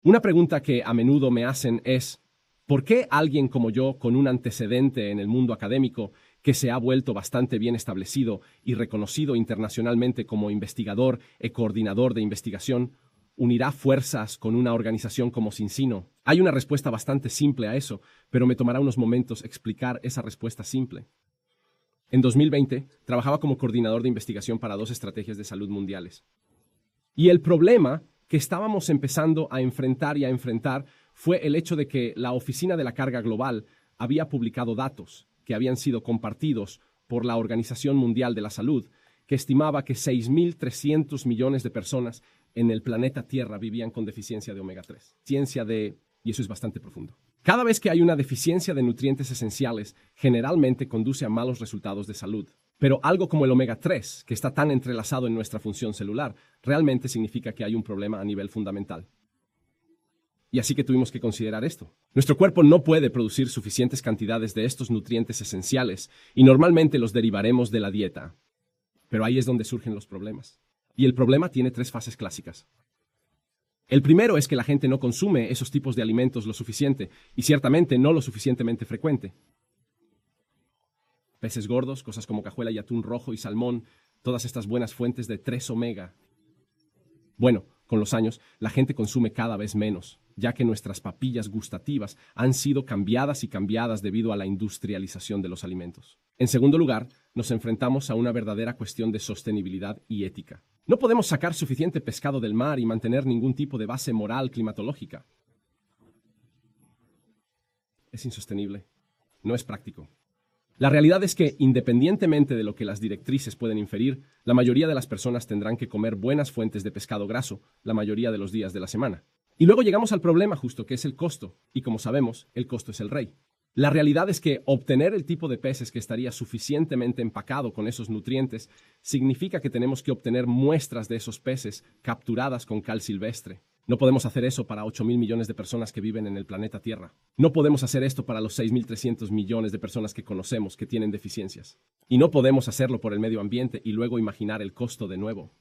Una pregunta que a menudo me hacen es, ¿por qué alguien como yo, con un antecedente en el mundo académico, que se ha vuelto bastante bien establecido y reconocido internacionalmente como investigador y coordinador de investigación, unirá fuerzas con una organización como Cincino? Hay una respuesta bastante simple a eso, pero me tomará unos momentos explicar esa respuesta simple. En 2020, trabajaba como coordinador de investigación para 2 estrategias de salud mundiales. Y el problema que estábamos empezando a enfrentar fue el hecho de que la Oficina de la Carga Global había publicado datos que habían sido compartidos por la Organización Mundial de la Salud, que estimaba que 6.300 millones de personas en el planeta Tierra vivían con deficiencia de omega 3. Y eso es bastante profundo. Cada vez que hay una deficiencia de nutrientes esenciales, generalmente conduce a malos resultados de salud. Pero algo como el omega 3, que está tan entrelazado en nuestra función celular, realmente significa que hay un problema a nivel fundamental. Y así que tuvimos que considerar esto. Nuestro cuerpo no puede producir suficientes cantidades de estos nutrientes esenciales y normalmente los derivaremos de la dieta. Pero ahí es donde surgen los problemas. Y el problema tiene 3 fases clásicas. El primero es que la gente no consume esos tipos de alimentos lo suficiente y ciertamente no lo suficientemente frecuente. Peces gordos, cosas como cajuela y atún rojo y salmón, todas estas buenas fuentes de 3 omega. Bueno, con los años, la gente consume cada vez menos, ya que nuestras papillas gustativas han sido cambiadas debido a la industrialización de los alimentos. En segundo lugar, nos enfrentamos a una verdadera cuestión de sostenibilidad y ética. No podemos sacar suficiente pescado del mar y mantener ningún tipo de base moral climatológica. Es insostenible. No es práctico. La realidad es que, independientemente de lo que las directrices pueden inferir, la mayoría de las personas tendrán que comer buenas fuentes de pescado graso la mayoría de los días de la semana. Y luego llegamos al problema justo, que es el costo. Y como sabemos, el costo es el rey. La realidad es que obtener el tipo de peces que estaría suficientemente empacado con esos nutrientes significa que tenemos que obtener muestras de esos peces capturadas con cal silvestre. No podemos hacer eso para 8.000 millones de personas que viven en el planeta Tierra. No podemos hacer esto para los 6.300 millones de personas que conocemos que tienen deficiencias. Y no podemos hacerlo por el medio ambiente y luego imaginar el costo de nuevo.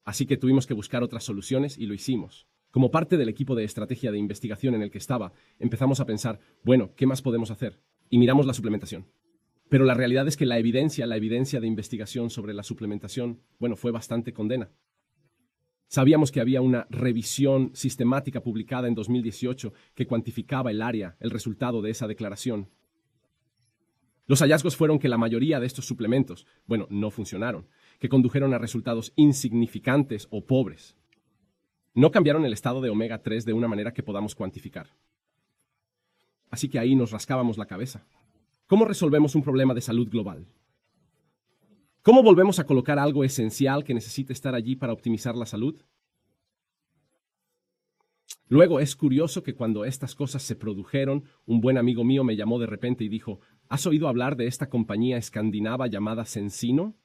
Así que tuvimos que buscar otras soluciones y lo hicimos. Como parte del equipo de estrategia de investigación en el que estaba, empezamos a pensar, bueno, ¿qué más podemos hacer? Y miramos la suplementación. Pero la realidad es que la evidencia de investigación sobre la suplementación, fue bastante condena. Sabíamos que había una revisión sistemática publicada en 2018 que cuantificaba el resultado de esa declaración. Los hallazgos fueron que la mayoría de estos suplementos, no funcionaron, que condujeron a resultados insignificantes o pobres. No cambiaron el estado de omega 3 de una manera que podamos cuantificar. Así que ahí nos rascábamos la cabeza. ¿Cómo resolvemos un problema de salud global? ¿Cómo volvemos a colocar algo esencial que necesita estar allí para optimizar la salud? Luego es curioso que cuando estas cosas se produjeron, un buen amigo mío me llamó de repente y dijo, ¿has oído hablar de esta compañía escandinava llamada Cincino?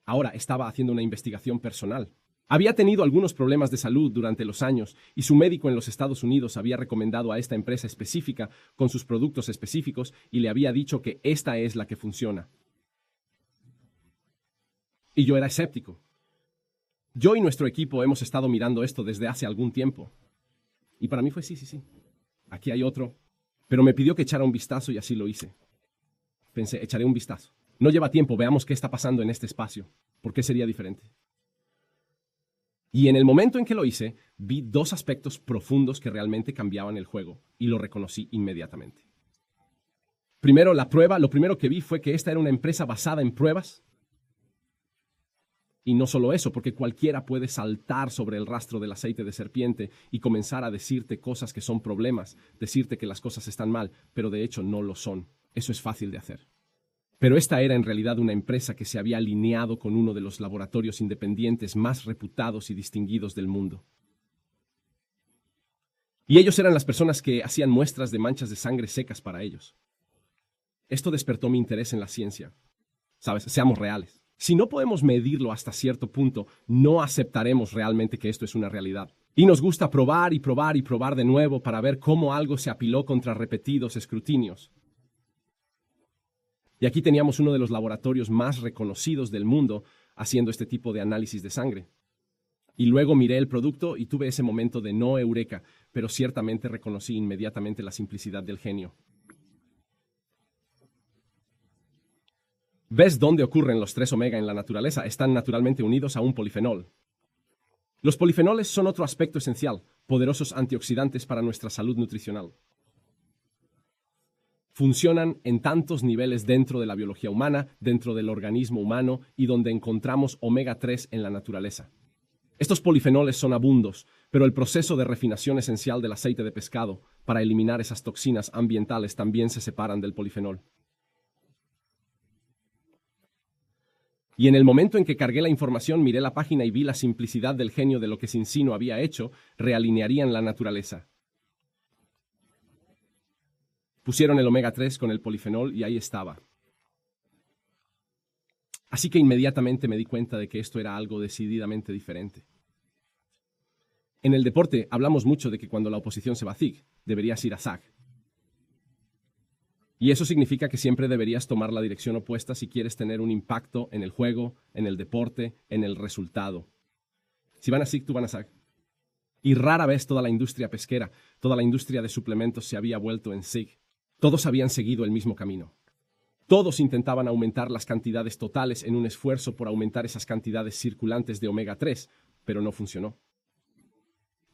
Ahora estaba haciendo una investigación personal. Había tenido algunos problemas de salud durante los años y su médico en los Estados Unidos había recomendado a esta empresa específica con sus productos específicos y le había dicho que esta es la que funciona. Y yo era escéptico. Yo y nuestro equipo hemos estado mirando esto desde hace algún tiempo. Y para mí fue sí. Aquí hay otro. Pero me pidió que echara un vistazo y así lo hice. Pensé, echaré un vistazo. No lleva tiempo, veamos qué está pasando en este espacio. ¿Por qué sería diferente? Y en el momento en que lo hice, vi 2 aspectos profundos que realmente cambiaban el juego y lo reconocí inmediatamente. Primero, lo primero que vi fue que esta era una empresa basada en pruebas. Y no solo eso, porque cualquiera puede saltar sobre el rastro del aceite de serpiente y comenzar a decirte cosas que son problemas, decirte que las cosas están mal, pero de hecho no lo son. Eso es fácil de hacer. Pero esta era en realidad una empresa que se había alineado con uno de los laboratorios independientes más reputados y distinguidos del mundo. Y ellos eran las personas que hacían muestras de manchas de sangre secas para ellos. Esto despertó mi interés en la ciencia. ¿Sabes? Seamos reales. Si no podemos medirlo hasta cierto punto, no aceptaremos realmente que esto es una realidad. Y nos gusta probar y probar y probar de nuevo para ver cómo algo se apiló contra repetidos escrutinios. Y aquí teníamos uno de los laboratorios más reconocidos del mundo haciendo este tipo de análisis de sangre. Y luego miré el producto y tuve ese momento de no eureka, pero ciertamente reconocí inmediatamente la simplicidad del genio. ¿Ves dónde ocurren los 3 omega en la naturaleza? Están naturalmente unidos a un polifenol. Los polifenoles son otro aspecto esencial, poderosos antioxidantes para nuestra salud nutricional. Funcionan en tantos niveles dentro de la biología humana, dentro del organismo humano y donde encontramos omega 3 en la naturaleza. Estos polifenoles son abundos, pero el proceso de refinación esencial del aceite de pescado para eliminar esas toxinas ambientales también se separan del polifenol. Y en el momento en que cargué la información, miré la página y vi la simplicidad del genio de lo que Cincino había hecho, realinearían la naturaleza. Pusieron el omega 3 con el polifenol y ahí estaba. Así que inmediatamente me di cuenta de que esto era algo decididamente diferente. En el deporte hablamos mucho de que cuando la oposición se va a zig, deberías ir a zag. Y eso significa que siempre deberías tomar la dirección opuesta si quieres tener un impacto en el juego, en el deporte, en el resultado. Si van a zig, tú van a zag. Y rara vez toda la industria pesquera, toda la industria de suplementos se había vuelto en zig. Todos habían seguido el mismo camino. Todos intentaban aumentar las cantidades totales en un esfuerzo por aumentar esas cantidades circulantes de omega 3, pero no funcionó.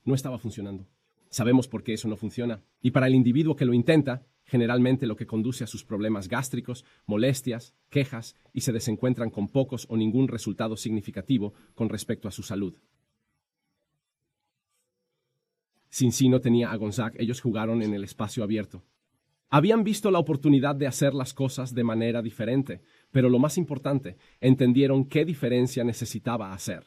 No estaba funcionando. Sabemos por qué eso no funciona. Y para el individuo que lo intenta, generalmente lo que conduce a sus problemas gástricos, molestias, quejas y se desencuentran con pocos o ningún resultado significativo con respecto a su salud. Cincino tenía a Gonzague, ellos jugaron en el espacio abierto. Habían visto la oportunidad de hacer las cosas de manera diferente, pero lo más importante, entendieron qué diferencia necesitaba hacer.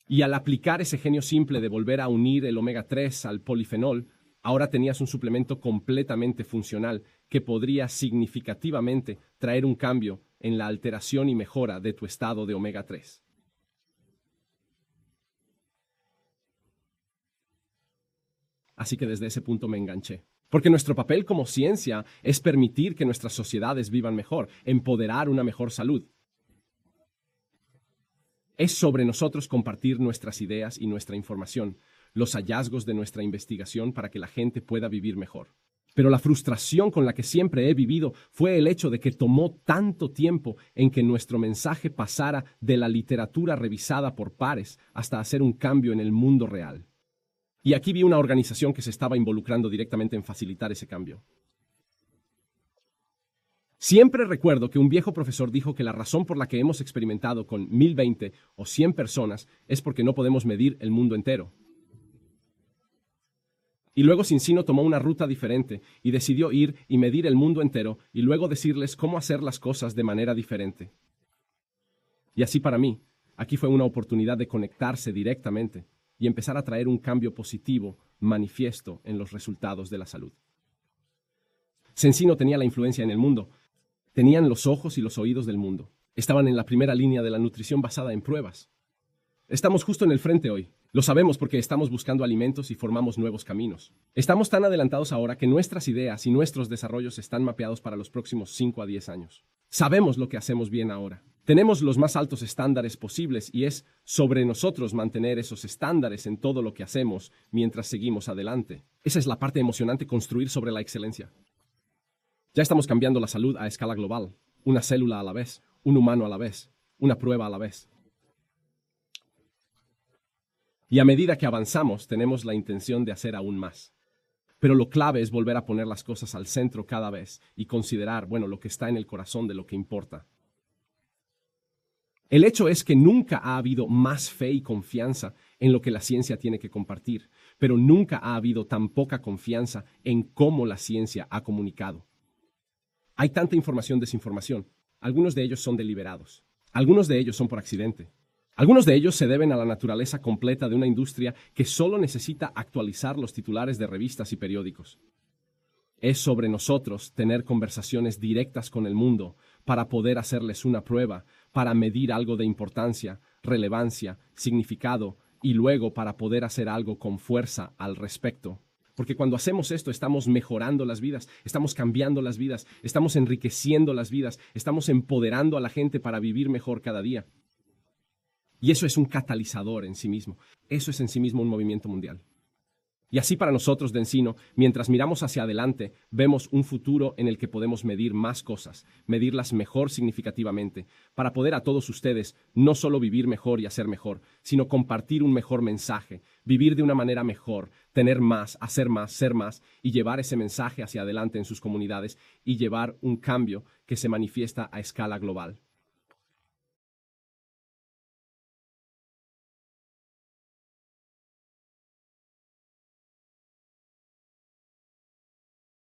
Y al aplicar ese genio simple de volver a unir el omega 3 al polifenol, ahora tenías un suplemento completamente funcional que podría significativamente traer un cambio en la alteración y mejora de tu estado de omega 3. Así que desde ese punto me enganché. Porque nuestro papel como ciencia es permitir que nuestras sociedades vivan mejor, empoderar una mejor salud. Es sobre nosotros compartir nuestras ideas y nuestra información, los hallazgos de nuestra investigación para que la gente pueda vivir mejor. Pero la frustración con la que siempre he vivido fue el hecho de que tomó tanto tiempo en que nuestro mensaje pasara de la literatura revisada por pares hasta hacer un cambio en el mundo real. Y aquí vi una organización que se estaba involucrando directamente en facilitar ese cambio. Siempre recuerdo que un viejo profesor dijo que la razón por la que hemos experimentado con 1020 o 100 personas es porque no podemos medir el mundo entero. Y luego Cincino tomó una ruta diferente y decidió ir y medir el mundo entero y luego decirles cómo hacer las cosas de manera diferente. Y así para mí, aquí fue una oportunidad de conectarse directamente y empezar a traer un cambio positivo, manifiesto en los resultados de la salud. Cincino tenía la influencia en el mundo. Tenían los ojos y los oídos del mundo. Estaban en la primera línea de la nutrición basada en pruebas. Estamos justo en el frente hoy. Lo sabemos porque estamos buscando alimentos y formamos nuevos caminos. Estamos tan adelantados ahora que nuestras ideas y nuestros desarrollos están mapeados para los próximos 5 a 10 años. Sabemos lo que hacemos bien ahora. Tenemos los más altos estándares posibles y es sobre nosotros mantener esos estándares en todo lo que hacemos mientras seguimos adelante. Esa es la parte emocionante, construir sobre la excelencia. Ya estamos cambiando la salud a escala global, una célula a la vez, un humano a la vez, una prueba a la vez. Y a medida que avanzamos, tenemos la intención de hacer aún más. Pero lo clave es volver a poner las cosas al centro cada vez y considerar, lo que está en el corazón de lo que importa. El hecho es que nunca ha habido más fe y confianza en lo que la ciencia tiene que compartir, pero nunca ha habido tan poca confianza en cómo la ciencia ha comunicado. Hay tanta información, desinformación. Algunos de ellos son deliberados. Algunos de ellos son por accidente. Algunos de ellos se deben a la naturaleza completa de una industria que solo necesita actualizar los titulares de revistas y periódicos. Es sobre nosotros tener conversaciones directas con el mundo para poder hacerles una prueba, para medir algo de importancia, relevancia, significado y luego para poder hacer algo con fuerza al respecto. Porque cuando hacemos esto estamos mejorando las vidas, estamos cambiando las vidas, estamos enriqueciendo las vidas, estamos empoderando a la gente para vivir mejor cada día. Y eso es un catalizador en sí mismo. Eso es en sí mismo un movimiento mundial. Y así para nosotros de Encino, mientras miramos hacia adelante, vemos un futuro en el que podemos medir más cosas, medirlas mejor significativamente, para poder a todos ustedes no solo vivir mejor y hacer mejor, sino compartir un mejor mensaje, vivir de una manera mejor, tener más, hacer más, ser más y llevar ese mensaje hacia adelante en sus comunidades y llevar un cambio que se manifiesta a escala global.